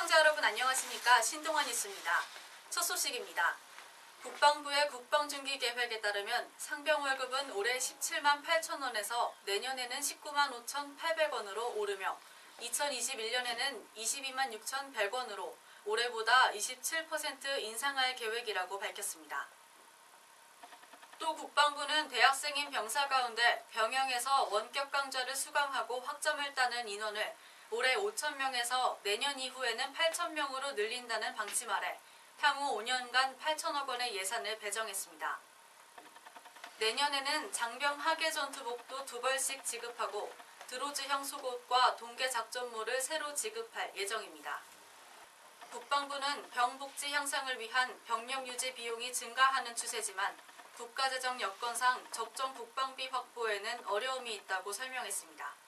시청자 여러분 안녕하십니까? 신동환 뉴스입니다. 첫 소식입니다. 국방부의 국방중기 계획에 따르면 상병 월급은 올해 17만 8천 원에서 내년에는 19만 5,800원으로 오르며 2021년에는 22만 6,100원으로 올해보다 27% 인상할 계획이라고 밝혔습니다. 또 국방부는 대학생인 병사 가운데 병영에서 원격 강좌를 수강하고 학점을 따는 인원을 올해 5,000명에서 내년 이후에는 8,000명으로 늘린다는 방침 아래 향후 5년간 8천억 원의 예산을 배정했습니다. 내년에는 장병 하계 전투복도 2벌씩 지급하고 드로즈형 속옷과 동계 작전모를 새로 지급할 예정입니다. 국방부는 병복지 향상을 위한 병력 유지 비용이 증가하는 추세지만 국가재정 여건상 적정 국방비 확보에는 어려움이 있다고 설명했습니다.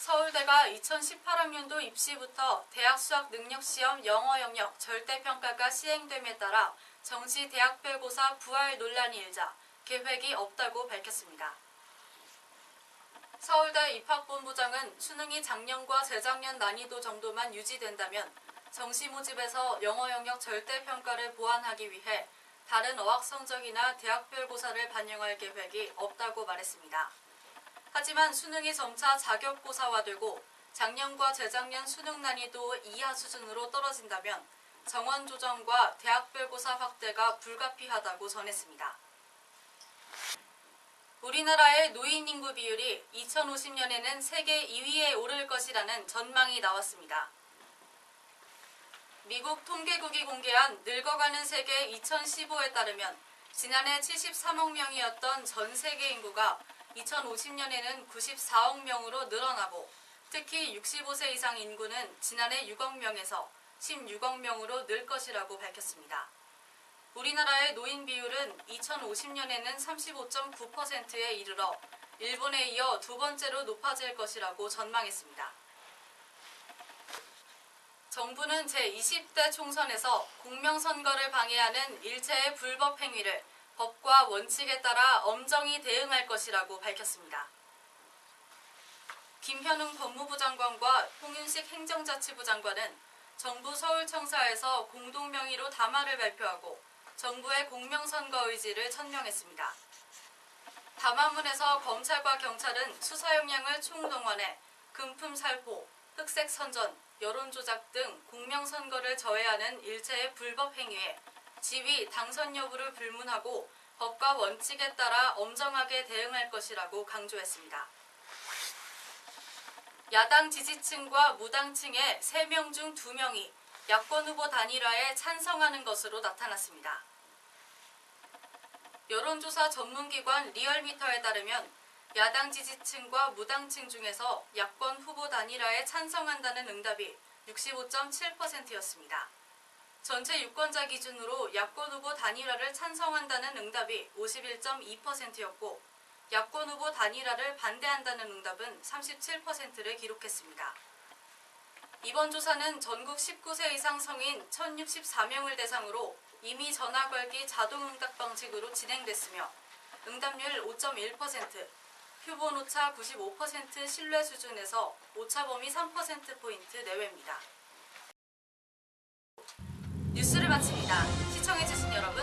서울대가 2018학년도 입시부터 대학 수학 능력시험 영어 영역 절대평가가 시행됨에 따라 정시 대학별고사 부활 논란이 일자 계획이 없다고 밝혔습니다. 서울대 입학본부장은 수능이 작년과 재작년 난이도 정도만 유지된다면 정시 모집에서 영어 영역 절대평가를 보완하기 위해 다른 어학 성적이나 대학별고사를 반영할 계획이 없다고 말했습니다. 하지만 수능이 점차 자격고사화되고 작년과 재작년 수능 난이도 이하 수준으로 떨어진다면 정원 조정과 대학별고사 확대가 불가피하다고 전했습니다. 우리나라의 노인 인구 비율이 2050년에는 세계 2위에 오를 것이라는 전망이 나왔습니다. 미국 통계국이 공개한 늙어가는 세계 2015에 따르면 지난해 73억 명이었던 전 세계 인구가 2050년에는 94억 명으로 늘어나고 특히 65세 이상 인구는 지난해 6억 명에서 16억 명으로 늘 것이라고 밝혔습니다. 우리나라의 노인 비율은 2050년에는 35.9%에 이르러 일본에 이어 두 번째로 높아질 것이라고 전망했습니다. 정부는 제20대 총선에서 공명선거를 방해하는 일체의 불법 행위를 법과 원칙에 따라 엄정히 대응할 것이라고 밝혔습니다. 김현웅 법무부 장관과 홍윤식 행정자치부 장관은 정부 서울청사에서 공동명의로 담화를 발표하고 정부의 공명선거 의지를 천명했습니다. 담화문에서 검찰과 경찰은 수사 역량을 총동원해 금품 살포, 흑색 선전, 여론조작 등 공명선거를 저해하는 일체의 불법 행위에 지위, 당선 여부를 불문하고 법과 원칙에 따라 엄정하게 대응할 것이라고 강조했습니다. 야당 지지층과 무당층의 3명 중 2명이 야권 후보 단일화에 찬성하는 것으로 나타났습니다. 여론조사 전문기관 리얼미터에 따르면 야당 지지층과 무당층 중에서 야권 후보 단일화에 찬성한다는 응답이 65.7%였습니다. 전체 유권자 기준으로 야권 후보 단일화를 찬성한다는 응답이 51.2%였고 야권 후보 단일화를 반대한다는 응답은 37%를 기록했습니다. 이번 조사는 전국 19세 이상 성인 1,064명을 대상으로 이미 전화 걸기 자동응답 방식으로 진행됐으며 응답률 5.1%, 표본 오차 95% 신뢰 수준에서 오차 범위 3%포인트 내외입니다. 뉴스를 마칩니다. 시청해주신 여러분